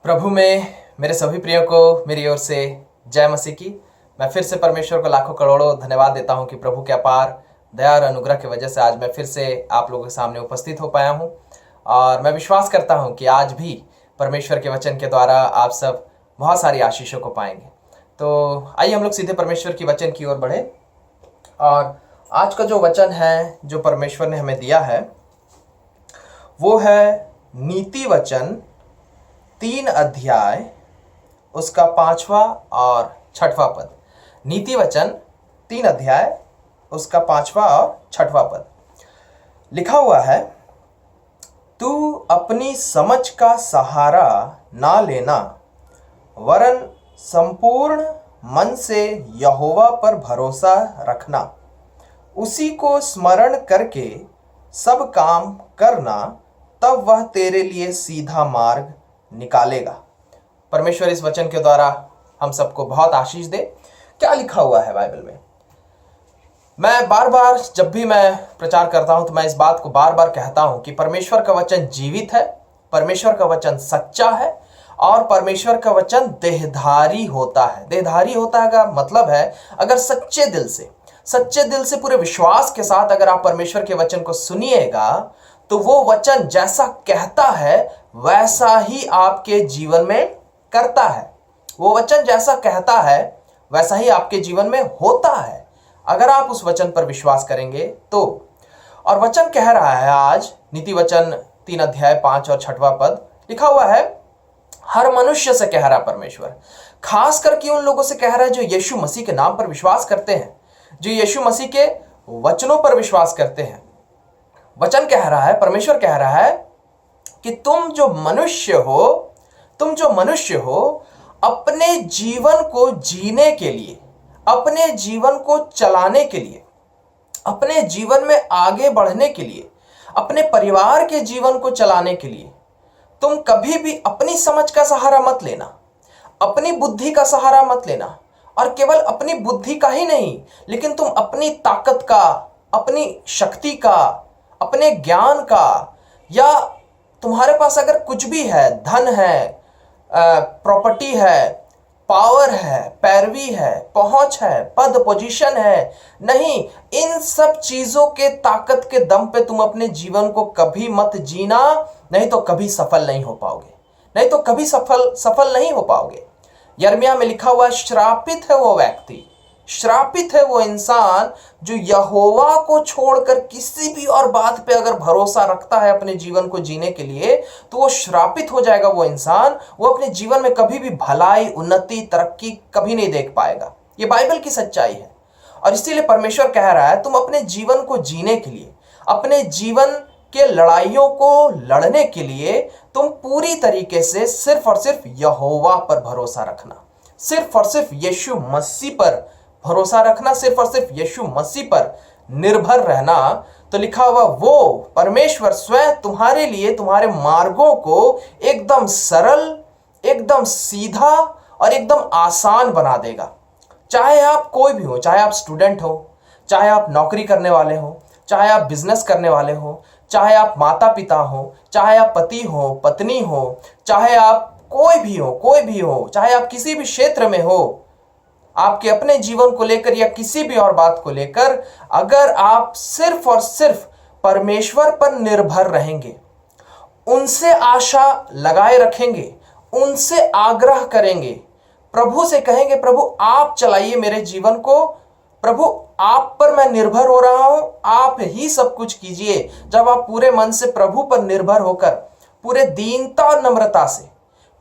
प्रभु में मेरे सभी प्रियों को मेरी ओर से जय मसीह की। मैं फिर से परमेश्वर को लाखों करोड़ों धन्यवाद देता हूं कि प्रभु के अपार दया और अनुग्रह की वजह से आज मैं फिर से आप लोगों के सामने उपस्थित हो पाया हूं। और मैं विश्वास करता हूं कि आज भी परमेश्वर के वचन के द्वारा आप सब बहुत सारी आशीषों को पाएंगे। तो आइए हम लोग सीधे परमेश्वर की वचन की ओर बढ़े। और आज का जो वचन है जो परमेश्वर ने हमें दिया है वो है नीति वचन 3 अध्याय उसका 5वां और 6वां पद। नीति वचन 3 अध्याय उसका 5वां और 6वां पद लिखा हुआ है, तू अपनी समझ का सहारा ना लेना वरन संपूर्ण मन से यहोवा पर भरोसा रखना, उसी को स्मरण करके सब काम करना, तब वह तेरे लिए सीधा मार्ग निकालेगा। परमेश्वर इस वचन के द्वारा हम सबको बहुत आशीष दे। क्या लिखा हुआ है बाइबल में? मैं बार बार जब भी मैं प्रचार करता हूं तो मैं इस बात को बार बार कहता हूं कि परमेश्वर का वचन जीवित है, परमेश्वर का वचन सच्चा है और परमेश्वर का वचन देहधारी होता है। देहधारी होता है का मतलब है अगर सच्चे दिल से पूरे विश्वास के साथ अगर आप परमेश्वर के वचन को सुनिएगा तो वो वचन जैसा कहता है वैसा ही आपके जीवन में करता है। वो वचन जैसा कहता है वैसा ही आपके जीवन में होता है अगर आप उस वचन पर विश्वास करेंगे तो। और वचन कह रहा है आज नीति वचन 3 अध्याय 5 और 6वां पद लिखा हुआ है, हर मनुष्य से कह रहा परमेश्वर, खास करके उन लोगों से कह रहा है जो यीशु मसीह के नाम पर विश्वास करते हैं, जो यीशु मसीह के वचनों पर विश्वास करते हैं। वचन कह रहा है, परमेश्वर कह रहा है कि तुम जो मनुष्य हो अपने जीवन को जीने के लिए, अपने जीवन को चलाने के लिए, अपने जीवन में आगे बढ़ने के लिए, अपने परिवार के जीवन को चलाने के लिए तुम कभी भी अपनी समझ का सहारा मत लेना, अपनी बुद्धि का सहारा मत लेना। और केवल अपनी बुद्धि का ही नहीं लेकिन तुम अपनी ताकत का, अपनी शक्ति का, अपने ज्ञान का, या तुम्हारे पास अगर कुछ भी है, धन है, प्रॉपर्टी है, पावर है, पैरवी है, पहुंच है, पद पोजीशन है, नहीं, इन सब चीजों के ताकत के दम पे तुम अपने जीवन को कभी मत जीना, नहीं तो कभी सफल नहीं हो पाओगे। यिर्मयाह में लिखा हुआ, श्रापित है वो व्यक्ति, श्रापित है वो इंसान जो यहोवा को छोड़कर किसी भी और बात पे अगर भरोसा रखता है अपने जीवन को जीने के लिए तो वो श्रापित हो जाएगा। वो इंसान वो अपने जीवन में कभी भी भलाई, उन्नति, तरक्की कभी नहीं देख पाएगा। ये बाइबल की सच्चाई है। और इसीलिए परमेश्वर कह रहा है तुम अपने जीवन को जीने के लिए, अपने जीवन के लड़ाइयों को लड़ने के लिए तुम पूरी तरीके से सिर्फ और सिर्फ यहोवा पर भरोसा रखना, सिर्फ और सिर्फ यीशु मसीह पर भरोसा रखना, सिर्फ और सिर्फ यीशु मसीह पर निर्भर रहना। तो लिखा हुआ वो परमेश्वर स्वयं तुम्हारे लिए तुम्हारे मार्गों को एकदम सरल, एकदम सीधा और एकदम आसान बना देगा। चाहे आप कोई भी हो, चाहे आप स्टूडेंट हो, चाहे आप नौकरी करने वाले हो, चाहे आप बिजनेस करने वाले हो, चाहे आप माता पिता हो, चाहे आप पति हो, पत्नी हो, चाहे आप कोई भी हो, चाहे आप किसी भी क्षेत्र में हो, आपके अपने जीवन को लेकर या किसी भी और बात को लेकर, अगर आप सिर्फ और सिर्फ परमेश्वर पर निर्भर रहेंगे, उनसे आशा लगाए रखेंगे, उनसे आग्रह करेंगे, प्रभु से कहेंगे प्रभु आप चलाइए मेरे जीवन को, प्रभु आप पर मैं निर्भर हो रहा हूं, आप ही सब कुछ कीजिए। जब आप पूरे मन से प्रभु पर निर्भर होकर, पूरे दीनता और नम्रता से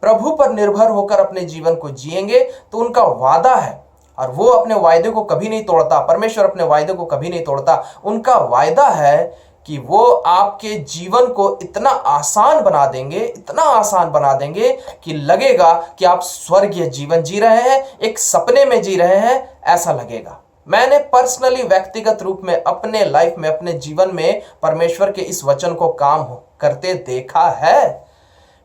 प्रभु पर निर्भर होकर अपने जीवन को जिएंगे तो उनका वादा है, और वो अपने वायदे को कभी नहीं तोड़ता, परमेश्वर अपने वायदे को कभी नहीं तोड़ता। उनका वायदा है कि वो आपके जीवन को इतना आसान बना देंगे, इतना आसान बना देंगे कि लगेगा कि आप स्वर्गीय जीवन जी रहे हैं, एक सपने में जी रहे हैं, ऐसा लगेगा। मैंने पर्सनली, व्यक्तिगत रूप में अपने लाइफ में, अपने जीवन में परमेश्वर के इस वचन को काम करते देखा है।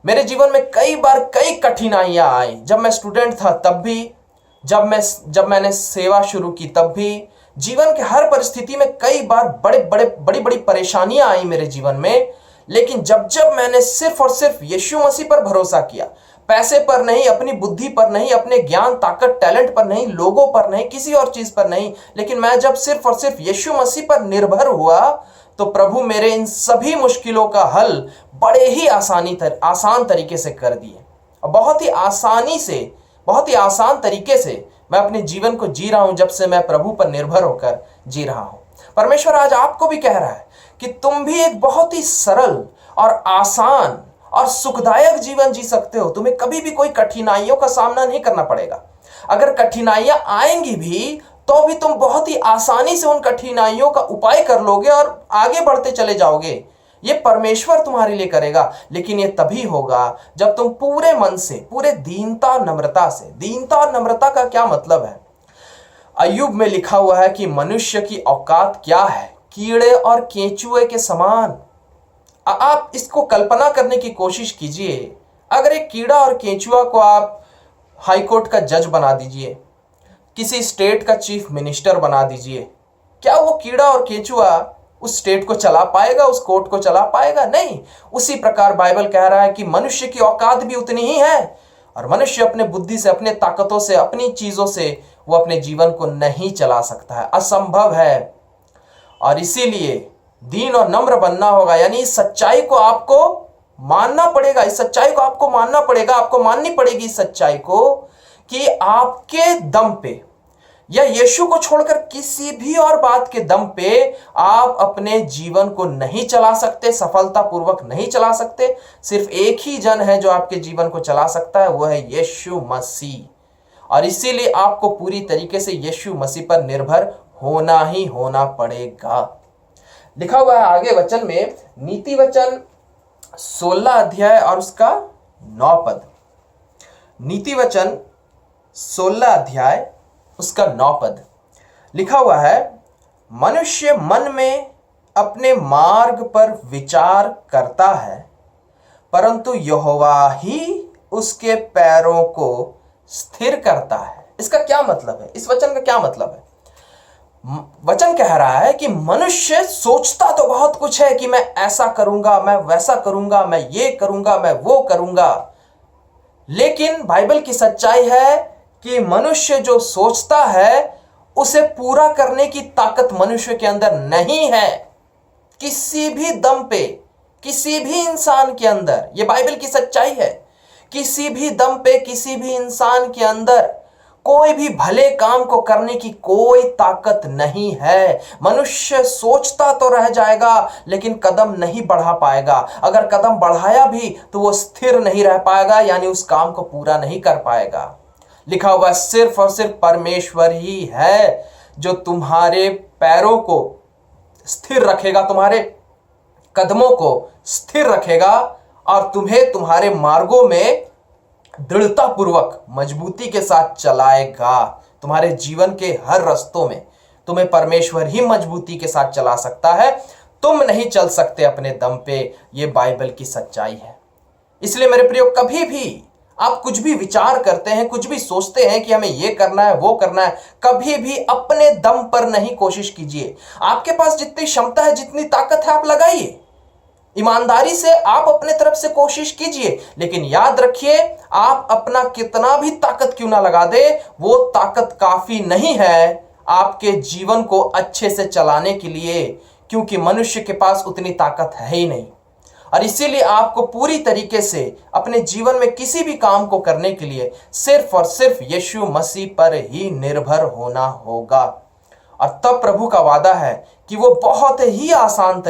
मेरे जीवन में कई बार कई कठिनाइयां आई। जब मैं स्टूडेंट था तब भी, जब मैंने सेवा शुरू की तब भी, जीवन के हर परिस्थिति में कई बार बड़ी बड़ी परेशानियां आई मेरे जीवन में। लेकिन जब मैंने सिर्फ और सिर्फ यीशु मसीह पर भरोसा किया, पैसे पर नहीं, अपनी बुद्धि पर नहीं, अपने ज्ञान ताकत टैलेंट पर नहीं, लोगों पर नहीं, किसी और चीज पर नहीं, लेकिन मैं जब सिर्फ और सिर्फ यीशु मसीह पर निर्भर हुआ तो प्रभु मेरे इन सभी मुश्किलों का हल बड़े ही आसान तरीके से कर दिए। और बहुत ही आसानी से, बहुत ही आसान तरीके से मैं अपने जीवन को जी रहा हूं जब से मैं प्रभु पर निर्भर होकर जी रहा हूं। परमेश्वर आज आपको भी कह रहा है कि तुम भी एक बहुत ही सरल और आसान और सुखदायक जीवन जी सकते हो। तुम्हें कभी भी कोई कठिनाइयों का सामना नहीं करना पड़ेगा। अगर कठिनाइयां आएंगी भी तो भी तुम बहुत ही आसानी से उन कठिनाइयों का उपाय कर लोगे और आगे बढ़ते चले जाओगे। ये परमेश्वर तुम्हारे लिए करेगा, लेकिन ये तभी होगा जब तुम पूरे मन से, पूरे दीनता और नम्रता से। दीनता और नम्रता का क्या मतलब है? अय्यूब में लिखा हुआ है कि मनुष्य की औकात क्या है, कीड़े और केंचुए के समान। आप इसको कल्पना करने की कोशिश कीजिए। अगर एक कीड़ा और केंचुआ को आप हाई कोर्ट का जज बना दीजिए, किसी स्टेट का चीफ मिनिस्टर बना दीजिए, क्या वो कीड़ा और केंचुआ उस स्टेट को चला पाएगा, उस कोर्ट को चला पाएगा? नहीं। उसी प्रकार बाइबल कह रहा है कि मनुष्य की औकात भी उतनी ही है, और मनुष्य अपने बुद्धि से, अपने ताकतों से, अपनी चीजों से वो अपने जीवन को नहीं चला सकता है, असंभव है। और इसीलिए दीन और नम्र बनना होगा, यानी इस सच्चाई को आपको मानना पड़ेगा, इस सच्चाई को आपको मानना पड़ेगा, आपको माननी पड़ेगी इस सच्चाई को कि आपके दम पे या यीशु को छोड़कर किसी भी और बात के दम पे आप अपने जीवन को नहीं चला सकते, सफलतापूर्वक नहीं चला सकते। सिर्फ एक ही जन है जो आपके जीवन को चला सकता है, वो है यीशु मसीह। और इसीलिए आपको पूरी तरीके से यीशु मसीह पर निर्भर होना ही होना पड़ेगा। लिखा हुआ है आगे वचन में, नीति वचन 16 अध्याय और उसका 9 पद। नीति वचन 16 अध्याय उसका 9 पद लिखा हुआ है, मनुष्य मन में अपने मार्ग पर विचार करता है, परंतु यहोवा ही उसके पैरों को स्थिर करता है। इसका क्या मतलब है? इस वचन का क्या मतलब है? वचन कह रहा है कि मनुष्य सोचता तो बहुत कुछ है कि मैं ऐसा करूंगा, मैं वैसा करूंगा, मैं ये करूंगा, मैं वो करूंगा, लेकिन बाइबल की सच्चाई है कि मनुष्य जो सोचता है उसे पूरा करने की ताकत मनुष्य के अंदर नहीं है, किसी भी दम पे, किसी भी इंसान के अंदर। यह बाइबल की सच्चाई है। किसी भी दम पे, किसी भी इंसान के अंदर कोई भी भले काम को करने की कोई ताकत नहीं है। मनुष्य सोचता तो रह जाएगा लेकिन कदम नहीं बढ़ा पाएगा। अगर कदम बढ़ाया भी तो वो स्थिर नहीं रह पाएगा, यानी उस काम को पूरा नहीं कर पाएगा। लिखा हुआ सिर्फ और सिर्फ परमेश्वर ही है जो तुम्हारे पैरों को स्थिर रखेगा, तुम्हारे कदमों को स्थिर रखेगा और तुम्हें तुम्हारे मार्गों में दृढ़ता पूर्वक मजबूती के साथ चलाएगा। तुम्हारे जीवन के हर रास्तों में तुम्हें परमेश्वर ही मजबूती के साथ चला सकता है। तुम नहीं चल सकते अपने दम पे। ये बाइबल की सच्चाई है। इसलिए मेरे प्रियो, कभी भी आप कुछ भी विचार करते हैं, कुछ भी सोचते हैं कि हमें ये करना है, वो करना है, कभी भी अपने दम पर नहीं कोशिश कीजिए। आपके पास जितनी क्षमता है, जितनी ताकत है, आप लगाइए। ईमानदारी से आप अपने तरफ से कोशिश कीजिए, लेकिन याद रखिए, आप अपना कितना भी ताकत क्यों ना लगा दे, वो ताकत काफी नहीं है आपके जीवन को अच्छे से चलाने के लिए, क्योंकि मनुष्य के पास उतनी ताकत है ही नहीं। और इसीलिए आपको पूरी तरीके से अपने जीवन में किसी भी काम को करने के लिए सिर्फ और सिर्फ यीशु मसीह पर ही निर्भर होना होगा। और तब प्रभु का वादा है कि वो बहुत ही आसानी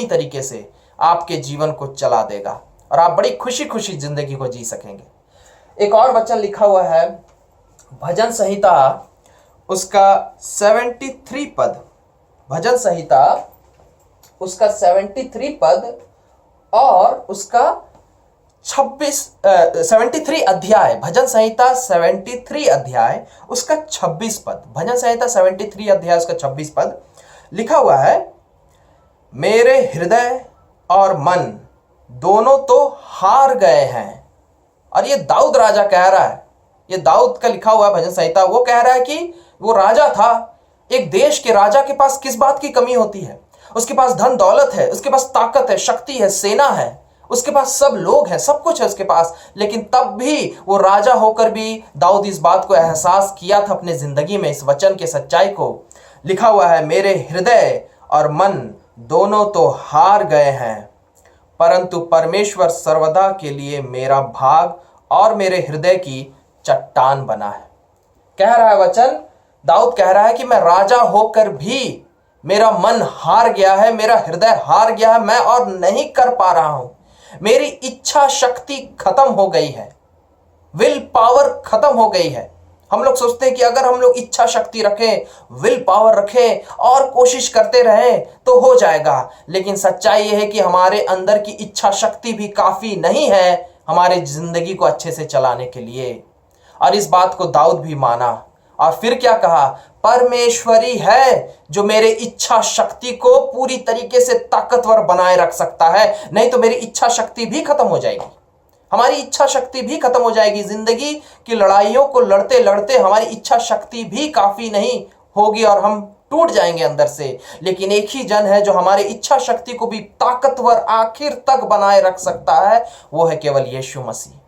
तरीके से आपके जीवन को चला देगा और आप बड़ी खुशी खुशी जिंदगी को जी सकेंगे। एक और वचन लिखा हुआ है भजन संहिता उसका 73 पद, भजन संहिता उसका 73 पद और उसका 73 अध्याय, भजन संहिता 73 अध्याय उसका 26 पद, भजन संहिता 73 अध्याय उसका 26 पद लिखा हुआ है, मेरे हृदय और मन दोनों तो हार गए हैं। और ये दाऊद राजा कह रहा है, ये दाऊद का लिखा हुआ है भजन संहिता। वो कह रहा है कि वो राजा था। एक देश के राजा के पास किस बात की कमी होती है? उसके पास धन दौलत है, उसके पास ताकत है, शक्ति है, सेना है, उसके पास सब लोग हैं, सब कुछ है उसके पास, लेकिन तब भी वो राजा होकर भी दाऊद इस बात को एहसास किया था अपने जिंदगी में, इस वचन के सच्चाई को। लिखा हुआ है, मेरे हृदय और मन दोनों तो हार गए हैं, परंतु परमेश्वर सर्वदा के लिए मेरा भाग और मेरे हृदय की चट्टान बना है। कह रहा है वचन, दाऊद कह रहा है कि मैं राजा होकर भी मेरा मन हार गया है, मेरा हृदय हार गया है, मैं और नहीं कर पा रहा हूं, मेरी इच्छा शक्ति खत्म हो गई है, विल पावर खत्म हो गई है। हम लोग सोचते हैं कि अगर हम लोग इच्छा शक्ति रखें, विल पावर रखें और कोशिश करते रहें तो हो जाएगा, लेकिन सच्चाई यह है कि हमारे अंदर की इच्छा शक्ति भी काफी नहीं है हमारे जिंदगी को अच्छे से चलाने के लिए। और इस बात को दाऊद भी माना और फिर क्या कहा, परमेश्वरी है जो मेरे इच्छा शक्ति को पूरी तरीके से ताकतवर बनाए रख सकता है, नहीं तो मेरी इच्छा शक्ति भी खत्म हो जाएगी, हमारी इच्छा शक्ति भी खत्म हो जाएगी। जिंदगी की लड़ाइयों को लड़ते लड़ते हमारी इच्छा शक्ति भी काफी नहीं होगी और हम टूट जाएंगे अंदर से। लेकिन एक ही जन है जो हमारी इच्छा शक्ति को भी ताकतवर आखिर तक बनाए रख सकता है, वो है केवल यीशु मसीह।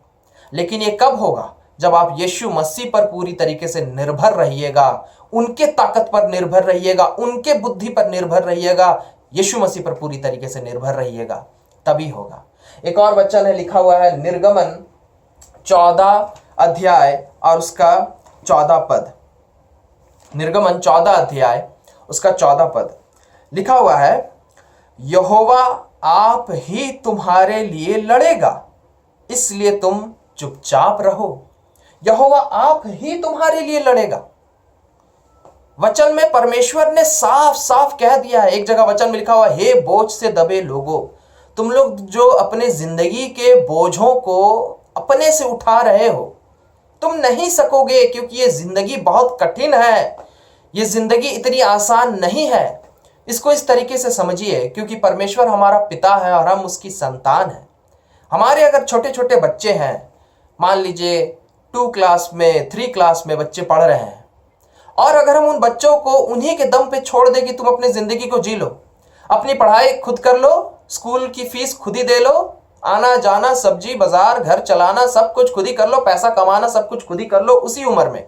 लेकिन ये कब होगा? जब आप यीशु मसीह पर पूरी तरीके से निर्भर रहिएगा, उनके ताकत पर निर्भर रहिएगा, उनके बुद्धि पर निर्भर रहिएगा, यीशु मसीह पर पूरी तरीके से निर्भर रहिएगा, तभी होगा। एक और वचन है, लिखा हुआ है निर्गमन 14 अध्याय और उसका 14 पद। निर्गमन 14 अध्याय उसका 14 पद लिखा हुआ है, यहोवा आप ही तुम्हारे लिए लड़ेगा, इसलिए तुम चुपचाप रहो। यहोवा आप ही तुम्हारे लिए लड़ेगा। वचन में परमेश्वर ने साफ साफ कह दिया है। एक जगह वचन में लिखा हुआ, हे बोझ से दबे लोगों, तुम लोग जो अपने जिंदगी के बोझों को अपने से उठा रहे हो, तुम नहीं सकोगे, क्योंकि ये जिंदगी बहुत कठिन है, ये जिंदगी इतनी आसान नहीं है। इसको इस तरीके से समझिए, क्योंकि परमेश्वर हमारा पिता है और हम उसकी संतान है। हमारे अगर छोटे छोटे बच्चे हैं, मान लीजिए 2 क्लास में 3 क्लास में बच्चे पढ़ रहे हैं, और अगर हम उन बच्चों को उन्हीं के दम पे छोड़ दें कि तुम अपनी जिंदगी को जी लो, अपनी पढ़ाई खुद कर लो, स्कूल की फीस खुद ही दे लो, आना जाना सब्जी बाजार घर चलाना सब कुछ खुद ही कर लो, पैसा कमाना सब कुछ खुद ही कर लो उसी उम्र में,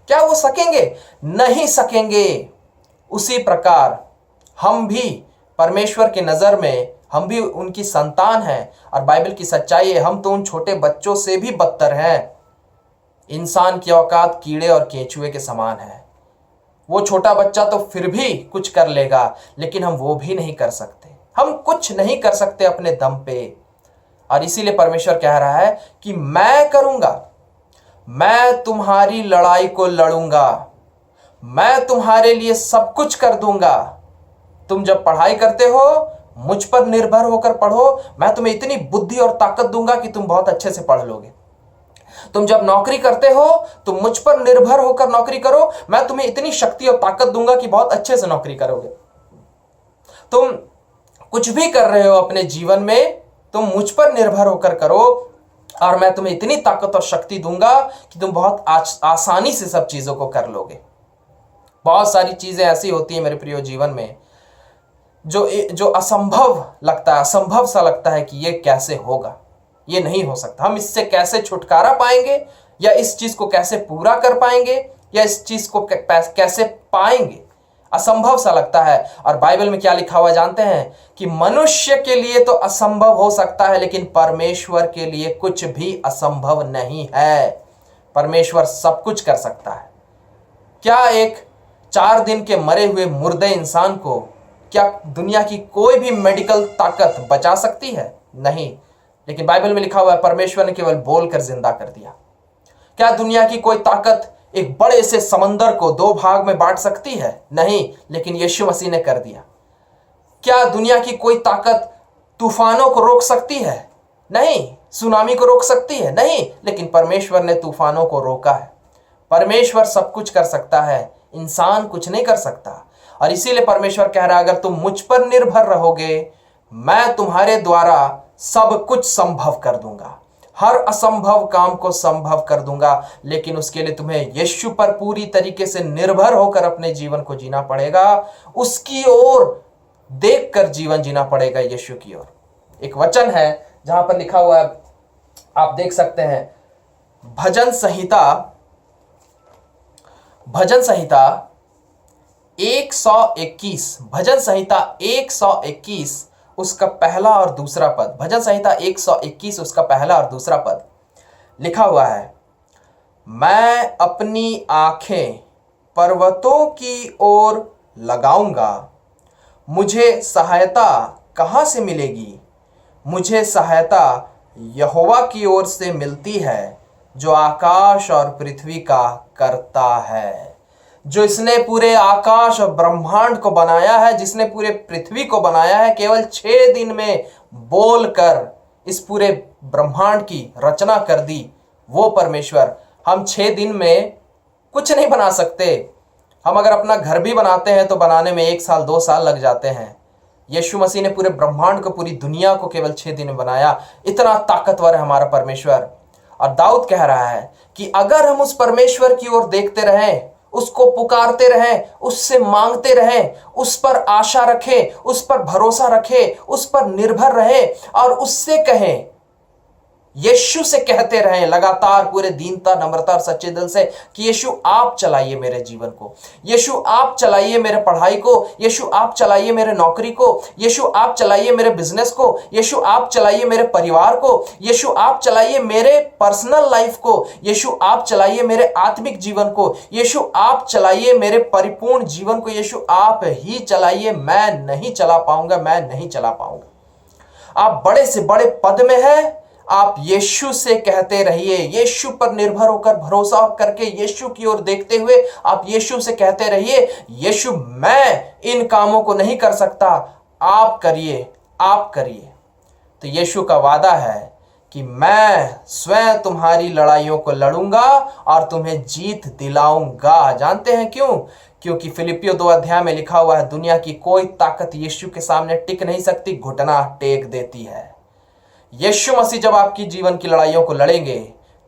क्या वो सकेंगे? नहीं सकेंगे। उसी प्रकार हम भी परमेश्वर की नजर में हम भी उनकी संतान हैं, और बाइबल की सच्चाई है, हम तो उन छोटे बच्चों से भी बदतर हैं। इंसान की औकात कीड़े और केंचुए के समान है। वो छोटा बच्चा तो फिर भी कुछ कर लेगा, लेकिन हम वो भी नहीं कर सकते, हम कुछ नहीं कर सकते अपने दम पे। और इसीलिए परमेश्वर कह रहा है कि मैं करूंगा, मैं तुम्हारी लड़ाई को लड़ूंगा, मैं तुम्हारे लिए सब कुछ कर दूंगा। तुम जब पढ़ाई करते हो मुझ पर निर्भर होकर पढ़ो, मैं तुम्हें इतनी बुद्धि और ताकत दूंगा कि तुम बहुत अच्छे से पढ़ लोगे। तुम जब नौकरी करते हो तुम मुझ पर निर्भर होकर नौकरी करो, मैं तुम्हें इतनी शक्ति और ताकत दूंगा कि बहुत अच्छे से नौकरी करोगे। तुम कुछ भी कर रहे हो अपने जीवन में, तुम मुझ पर निर्भर होकर करो, और मैं तुम्हें इतनी ताकत और शक्ति दूंगा कि तुम बहुत आसानी से सब चीजों को कर लोगे। बहुत सारी चीजें ऐसी होती है मेरे प्रिय जीवन में जो असंभव लगता है, असंभव सा लगता है कि ये कैसे होगा, ये नहीं हो सकता, हम इससे कैसे छुटकारा पाएंगे, या इस चीज को कैसे पूरा कर पाएंगे, या इस चीज को कैसे पाएंगे, असंभव सा लगता है। और बाइबल में क्या लिखा हुआ जानते हैं कि मनुष्य के लिए तो असंभव हो सकता है, लेकिन परमेश्वर के लिए कुछ भी असंभव नहीं है। परमेश्वर सब कुछ कर सकता है। क्या एक 4 दिन के मरे हुए मुर्दे इंसान को क्या दुनिया की कोई भी मेडिकल ताकत बचा सकती है? नहीं। लेकिन बाइबल में लिखा हुआ है परमेश्वर ने केवल बोलकर जिंदा कर दिया। क्या दुनिया की कोई ताकत एक बड़े से समंदर को 2 भाग में बांट सकती है? नहीं। लेकिन यीशु मसीह ने कर दिया। क्या दुनिया की कोई ताकत तूफानों को रोक सकती है? नहीं। सुनामी को रोक सकती है? नहीं। लेकिन परमेश्वर ने तूफानों को रोका है। परमेश्वर सब कुछ कर सकता है, इंसान कुछ नहीं कर सकता। और इसीलिए परमेश्वर कह रहा है, अगर तुम मुझ पर निर्भर रहोगे, मैं तुम्हारे द्वारा सब कुछ संभव कर दूंगा, हर असंभव काम को संभव कर दूंगा। लेकिन उसके लिए तुम्हें यीशु पर पूरी तरीके से निर्भर होकर अपने जीवन को जीना पड़ेगा, उसकी ओर देखकर जीवन जीना पड़ेगा, यीशु की ओर। एक वचन है जहां पर लिखा हुआ है, आप देख सकते हैं, भजन संहिता 121, भजन संहिता 121 उसका पहला और दूसरा पद, भजन संहिता 121 उसका पहला और दूसरा पद लिखा हुआ है, मैं अपनी आंखें पर्वतों की ओर लगाऊंगा, मुझे सहायता कहाँ से मिलेगी? मुझे सहायता यहोवा की ओर से मिलती है, जो आकाश और पृथ्वी का करता है। जो इसने पूरे आकाश और ब्रह्मांड को बनाया है, जिसने पूरे पृथ्वी को बनाया है, केवल 6 दिन में बोलकर इस पूरे ब्रह्मांड की रचना कर दी, वो परमेश्वर। हम 6 दिन में कुछ नहीं बना सकते। हम अगर अपना घर भी बनाते हैं तो बनाने में 1 साल 2 साल लग जाते हैं। यीशु मसीह ने पूरे ब्रह्मांड को, पूरी दुनिया को केवल 6 दिन में बनाया। इतना ताकतवर है हमारा परमेश्वर। और दाऊद कह रहा है कि अगर हम उस परमेश्वर की ओर देखते रहें, उसको पुकारते रहें, उससे मांगते रहें, उस पर आशा रखें, उस पर भरोसा रखें, उस पर निर्भर रहें और उससे कहें, यीशु से कहते रहें लगातार पूरे दीनता, नम्रता और सच्चे दिल से कि यीशु आप चलाइए मेरे जीवन को, यीशु आप चलाइए मेरे पढ़ाई को, यीशु आप चलाइए मेरे नौकरी को, यीशु आप चलाइए मेरे बिजनेस को, यीशु आप चलाइए मेरे परिवार को, यीशु आप चलाइए मेरे पर्सनल लाइफ को, यीशु आप चलाइए मेरे आत्मिक जीवन को, यीशु आप चलाइए मेरे परिपूर्ण जीवन को, यीशु आप ही चलाइए, मैं नहीं चला पाऊंगा, मैं नहीं चला पाऊंगा। आप बड़े से बड़े पद में हैं, आप यीशु से कहते रहिए, यीशु पर निर्भर होकर, भरोसा करके, यीशु की ओर देखते हुए आप यीशु से कहते रहिए, यीशु मैं इन कामों को नहीं कर सकता, आप करिए, आप करिए। तो यीशु का वादा है कि मैं स्वयं तुम्हारी लड़ाइयों को लड़ूंगा और तुम्हें जीत दिलाऊंगा। जानते हैं क्यों? क्योंकि फिलिपियों 2 अध्याय में लिखा हुआ है, दुनिया की कोई ताकत यीशु के सामने टिक नहीं सकती, घुटना टेक देती है। यीशु मसीह जब आपकी जीवन की लड़ाइयों को लड़ेंगे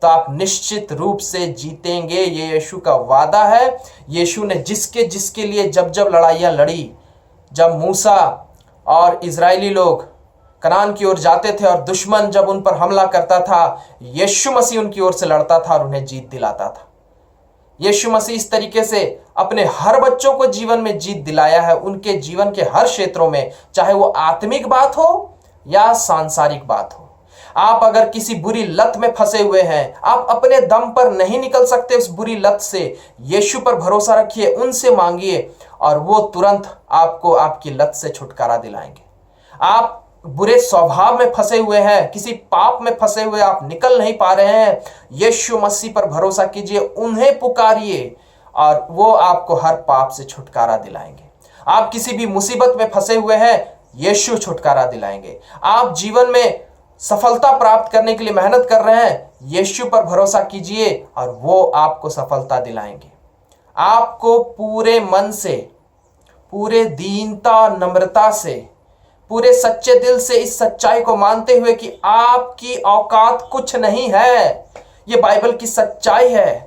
तो आप निश्चित रूप से जीतेंगे। ये यीशु का वादा है। यीशु ने जिसके जिसके लिए जब जब लड़ाइयाँ लड़ी, जब मूसा और इजरायली लोग कनान की ओर जाते थे और दुश्मन जब उन पर हमला करता था, यीशु मसीह उनकी ओर से लड़ता था और उन्हें जीत दिलाता था। यीशु मसीह इस तरीके से अपने हर बच्चों को जीवन में जीत दिलाया है, उनके जीवन के हर क्षेत्रों में, चाहे वो आत्मिक बात हो या सांसारिक बात हो। आप अगर किसी बुरी लत में फंसे हुए हैं, आप अपने दम पर नहीं निकल सकते उस बुरी लत से, यीशु पर भरोसा रखिए, उनसे मांगिए और वो तुरंत आपको आपकी लत से छुटकारा दिलाएंगे। आप बुरे स्वभाव में फंसे हुए हैं, किसी पाप में फंसे हुए, आप निकल नहीं पा रहे हैं, यीशु मसीह पर भरोसा कीजिए, उन्हें पुकारिए और वो आपको हर पाप से छुटकारा दिलाएंगे। आप किसी भी मुसीबत में फंसे हुए हैं, यीशु छुटकारा दिलाएंगे। आप जीवन में सफलता प्राप्त करने के लिए मेहनत कर रहे हैं, यीशु पर भरोसा कीजिए और वो आपको सफलता दिलाएंगे। आपको पूरे मन से, पूरे दीनता, नम्रता से, पूरे सच्चे दिल से इस सच्चाई को मानते हुए कि आपकी औकात कुछ नहीं है, ये बाइबल की सच्चाई है।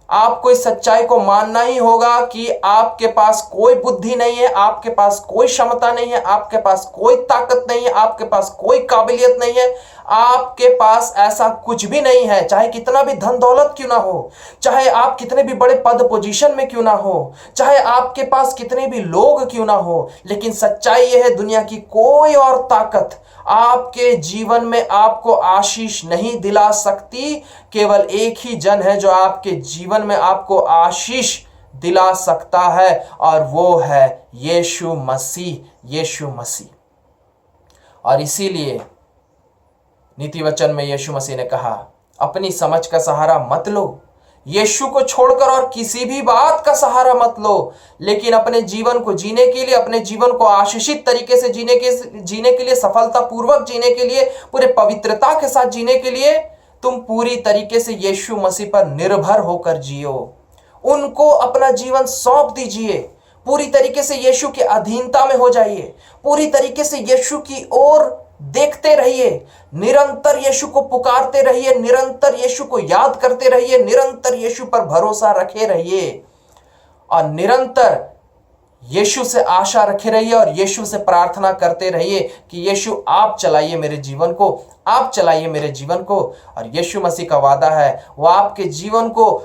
आपको इस सच्चाई को मानना ही होगा कि आपके पास कोई बुद्धि नहीं है, आपके पास कोई क्षमता नहीं है, आपके पास कोई ताकत नहीं है, आपके पास कोई काबिलियत नहीं है, आपके पास ऐसा कुछ भी नहीं है। चाहे कितना भी धन दौलत क्यों ना हो, चाहे आप कितने भी बड़े पद पोजीशन में क्यों ना हो, चाहे आपके पास कितने भी लोग क्यों ना हो, लेकिन सच्चाई यह है, दुनिया की कोई और ताकत आपके जीवन में आपको आशीष नहीं दिला सकती। केवल एक ही जन है जो आपके जीवन में आपको आशीष दिला सकता है और वो है यीशु मसीह। यीशु मसीह। और इसीलिए नीति वचन में यीशु मसीह ने कहा, अपनी समझ का सहारा मत लो, यीशु को छोड़कर और किसी भी बात का सहारा मत लो, लेकिन अपने जीवन को जीने के लिए, अपने जीवन को आशीषित तरीके से जीने के लिए, सफलतापूर्वक जीने के लिए, पूरे पवित्रता के साथ जीने के लिए तुम पूरी तरीके से यीशु मसीह पर निर्भर होकर जियो। उनको अपना जीवन सौंप दीजिए, पूरी तरीके से यीशु की अधीनता में हो जाइए, पूरी तरीके से यीशु की ओर देखते रहिए, निरंतर यीशु को पुकारते रहिए, निरंतर यीशु को याद करते रहिए, निरंतर यीशु पर भरोसा रखे रहिए और निरंतर यीशु से आशा रखे रहिए और यीशु से प्रार्थना करते रहिए कि यीशु आप चलाइए मेरे जीवन को, आप चलाइए मेरे जीवन को। और यीशु मसीह का वादा है वो आपके जीवन को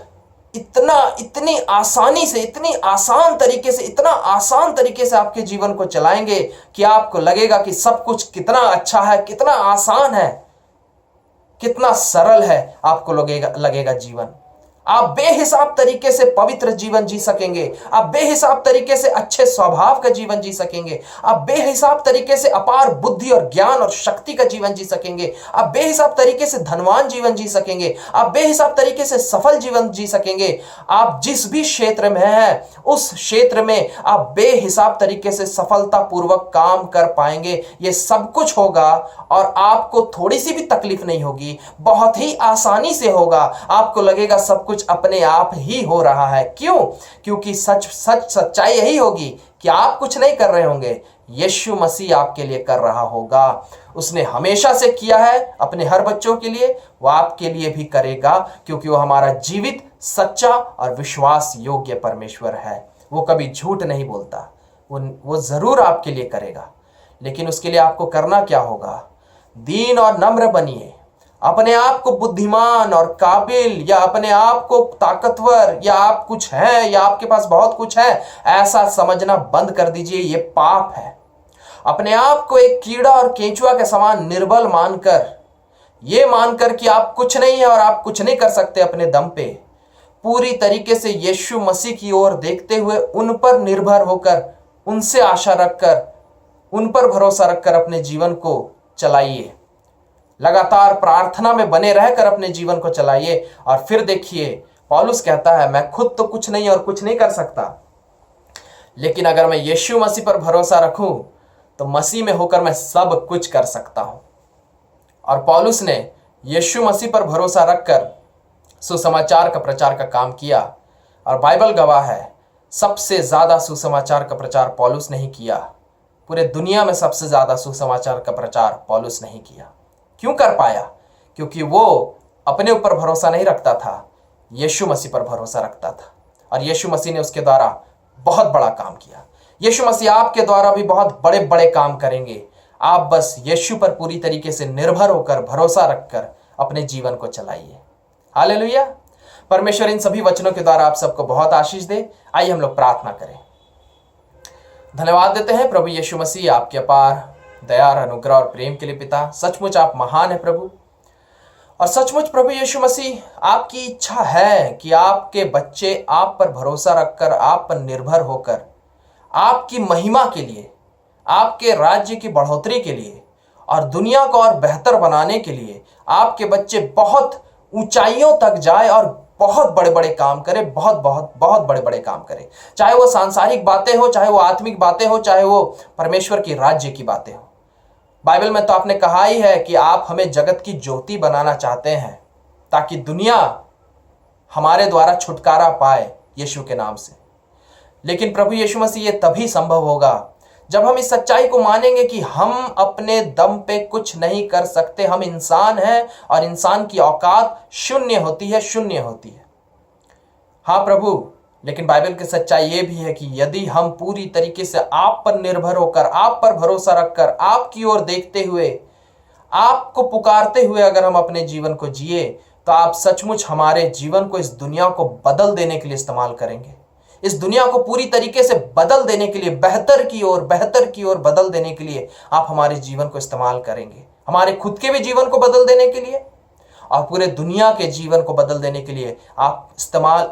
इतनी आसानी से, इतनी आसान तरीके से, इतना आसान तरीके से आपके जीवन को चलाएंगे कि आपको लगेगा कि सब कुछ कितना अच्छा है, कितना आसान है, कितना सरल है। आपको लगेगा जीवन, आप बेहिसाब तरीके से पवित्र जीवन जी सकेंगे, आप बेहिसाब तरीके से अच्छे स्वभाव का जीवन जी सकेंगे, आप बेहिसाब तरीके से अपार बुद्धि और ज्ञान और शक्ति का जीवन जी सकेंगे, आप बेहिसाब तरीके से धनवान जीवन जी सकेंगे, आप बेहिसाब तरीके से सफल जीवन जी सकेंगे। आप जिस भी क्षेत्र में हैं उस क्षेत्र में आप बेहिसाब तरीके से सफलतापूर्वक काम कर पाएंगे। ये सब कुछ होगा और आपको थोड़ी सी भी तकलीफ नहीं होगी, बहुत ही आसानी से होगा। आपको लगेगा सब कुछ अपने आप ही हो रहा है। क्यों? क्योंकि सच्चाई यही होगी कि आप कुछ नहीं कर रहे होंगे, यीशु मसीह आपके लिए कर रहा होगा। उसने हमेशा से किया है अपने हर बच्चों के लिए, वो आपके लिए भी करेगा, क्योंकि वो हमारा जीवित, सच्चा और विश्वास योग्य परमेश्वर है। वो कभी झूठ नहीं बोलता, वो जरूर आपके लिए करेगा। लेकिन उसके लिए आपको करना क्या होगा? दीन और नम्र बनिए। अपने आप को बुद्धिमान और काबिल या अपने आप को ताकतवर या आप कुछ हैं या आपके पास बहुत कुछ है ऐसा समझना बंद कर दीजिए। ये पाप है। अपने आप को एक कीड़ा और केंचुआ के समान निर्बल मानकर, ये मानकर कि आप कुछ नहीं है और आप कुछ नहीं कर सकते अपने दम पे, पूरी तरीके से यीशु मसीह की ओर देखते हुए उन पर निर्भर होकर, उनसे आशा रखकर, उन पर भरोसा रखकर अपने जीवन को चलाइए। लगातार प्रार्थना में बने रहकर अपने जीवन को चलाइए। और फिर देखिए, पौलुस कहता है मैं खुद तो कुछ नहीं और कुछ नहीं कर सकता, लेकिन अगर मैं यीशु मसीह पर भरोसा रखूं तो मसीह में होकर मैं सब कुछ कर सकता हूं। और पौलुस ने यीशु मसीह पर भरोसा रखकर सुसमाचार का प्रचार का काम किया। और बाइबल गवाह है, सबसे ज्यादा सुसमाचार का प्रचार पौलुस ने ही किया। पूरे दुनिया में सबसे ज्यादा सुसमाचार का प्रचार पौलुस ने ही किया। क्यों कर पाया? क्योंकि वो अपने ऊपर भरोसा नहीं रखता था, यीशु मसीह पर भरोसा रखता था। और यीशु मसीह ने उसके द्वारा बहुत बड़ा काम किया। यीशु मसीह आपके द्वारा भी बहुत बड़े बड़े काम करेंगे। आप बस यीशु पर पूरी तरीके से निर्भर होकर, भरोसा रखकर अपने जीवन को चलाइए। हालेलुया। परमेश्वर इन सभी वचनों के द्वारा आप सबको बहुत आशीष दे। आइए हम लोग प्रार्थना करें। धन्यवाद देते हैं प्रभु यीशु मसीह आपके अपार दया, अनुग्रह और प्रेम के लिए। पिता, सचमुच आप महान है प्रभु। और सचमुच प्रभु यीशु मसीह, आपकी इच्छा है कि आपके बच्चे आप पर भरोसा रखकर, आप पर निर्भर होकर, आपकी महिमा के लिए, आपके राज्य की बढ़ोतरी के लिए और दुनिया को और बेहतर बनाने के लिए आपके बच्चे बहुत ऊंचाइयों तक जाए और बहुत बड़े बड़े काम करे, बहुत बहुत बहुत बड़े बड़े काम करे। चाहे वो सांसारिक बातें हो, चाहे वो आत्मिक बातें हो, चाहे वो परमेश्वर की राज्य की बातें हो। बाइबल में तो आपने कहा ही है कि आप हमें जगत की ज्योति बनाना चाहते हैं, ताकि दुनिया हमारे द्वारा छुटकारा पाए यीशु के नाम से। लेकिन प्रभु यीशु मसीह, ये तभी संभव होगा जब हम इस सच्चाई को मानेंगे कि हम अपने दम पे कुछ नहीं कर सकते। हम इंसान हैं और इंसान की औकात शून्य होती है, शून्य होती है। हाँ प्रभु, लेकिन बाइबल की सच्चाई ये भी है कि यदि हम पूरी तरीके से आप पर निर्भर होकर, आप पर भरोसा रखकर, आपकी ओर देखते हुए, आपको पुकारते हुए अगर हम अपने जीवन को जिए, तो आप सचमुच हमारे जीवन को, इस दुनिया को बदल देने के लिए इस्तेमाल करेंगे। इस दुनिया को पूरी तरीके से बदल देने के लिए, बेहतर की ओर बदल देने के लिए आप हमारे जीवन को इस्तेमाल करेंगे। हमारे खुद के भी जीवन को बदल देने के लिए और पूरे दुनिया के जीवन को बदल देने के लिए आप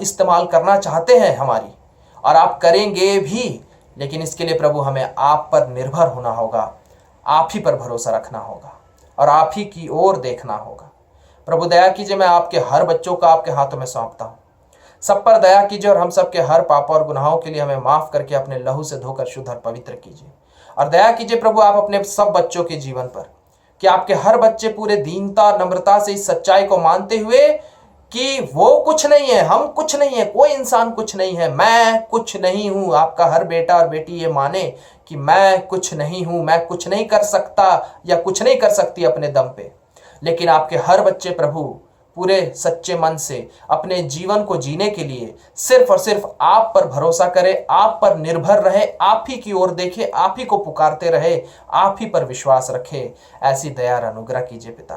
इस्तेमाल करना चाहते हैं हमारी, और आप करेंगे भी। लेकिन इसके लिए प्रभु हमें आप पर निर्भर होना होगा, आप ही पर भरोसा रखना होगा और आप ही की ओर देखना होगा। प्रभु दया कीजिए, मैं आपके हर बच्चों को आपके हाथों में सौंपता हूँ। सब पर दया कीजिए और हम सब के हर पापों और गुनाहों के लिए हमें माफ करके अपने लहू से धोकर शुद्ध और पवित्र कीजिए। और दया कीजिए प्रभु आप अपने सब बच्चों के जीवन पर, कि आपके हर बच्चे पूरे दीनता, नम्रता से इस सच्चाई को मानते हुए कि वो कुछ नहीं है, हम कुछ नहीं है, कोई इंसान कुछ नहीं है, मैं कुछ नहीं हूं। आपका हर बेटा और बेटी ये माने कि मैं कुछ नहीं हूं, मैं कुछ नहीं कर सकता या कुछ नहीं कर सकती अपने दम पे। लेकिन आपके हर बच्चे प्रभु पूरे सच्चे मन से अपने जीवन को जीने के लिए सिर्फ और सिर्फ आप पर भरोसा करे, आप पर निर्भर रहे, आप ही की ओर देखे, आप ही को पुकारते रहे, आप ही पर विश्वास रखे। ऐसी दया और अनुग्रह कीजिए पिता,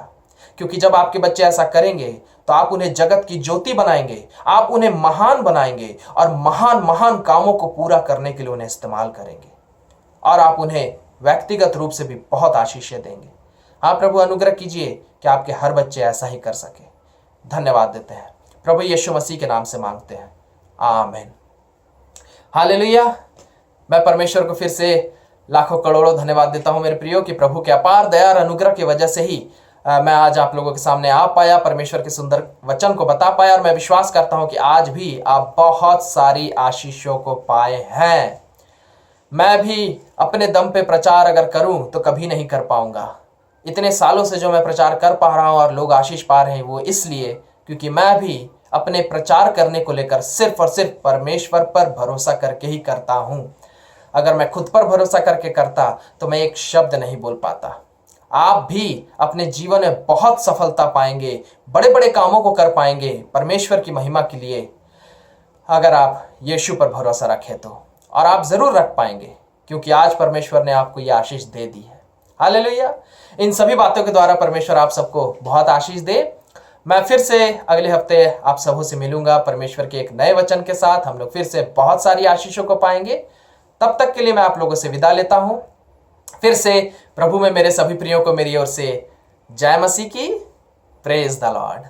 क्योंकि जब आपके बच्चे ऐसा करेंगे तो आप उन्हें जगत की ज्योति बनाएंगे, आप उन्हें महान बनाएंगे और महान महान कामों को पूरा करने के लिए उन्हें इस्तेमाल करेंगे और आप उन्हें व्यक्तिगत रूप से भी बहुत आशीषें देंगे। हाँ प्रभु, अनुग्रह कीजिए कि आपके हर बच्चे ऐसा ही कर सके। धन्यवाद देते हैं प्रभु यीशु मसीह के नाम से मांगते हैं, आमीन। हालेलुया। मैं परमेश्वर को फिर से लाखों करोड़ों धन्यवाद देता हूं मेरे प्रियो कि प्रभु के अपार दया और अनुग्रह की वजह से ही मैं आज आप लोगों के सामने आ पाया, परमेश्वर के सुंदर वचन को बता पाया, और मैं विश्वास करता हूं कि आज भी आप बहुत सारी आशीषों को पाए हैं। मैं भी अपने दम पे प्रचार अगर करूं तो कभी नहीं कर पाऊंगा। इतने सालों से जो मैं प्रचार कर पा रहा हूं और लोग आशीष पा रहे हैं, वो इसलिए क्योंकि मैं भी अपने प्रचार करने को लेकर सिर्फ और सिर्फ परमेश्वर पर भरोसा करके ही करता हूं। अगर मैं खुद पर भरोसा करके करता तो मैं एक शब्द नहीं बोल पाता। आप भी अपने जीवन में बहुत सफलता पाएंगे, बड़े बड़े कामों को कर पाएंगे परमेश्वर की महिमा के लिए, अगर आप यीशु पर भरोसा रखें तो। और आप जरूर रख पाएंगे, क्योंकि आज परमेश्वर ने आपको यह आशीष दे दी है। हालेलुया। इन सभी बातों के द्वारा परमेश्वर आप सबको बहुत आशीष दे। मैं फिर से अगले हफ्ते आप सबों से मिलूंगा परमेश्वर के एक नए वचन के साथ। हम लोग फिर से बहुत सारी आशीषों को पाएंगे। तब तक के लिए मैं आप लोगों से विदा लेता हूं। फिर से प्रभु में मेरे सभी प्रियों को मेरी ओर से जय मसीह की। Praise the Lord.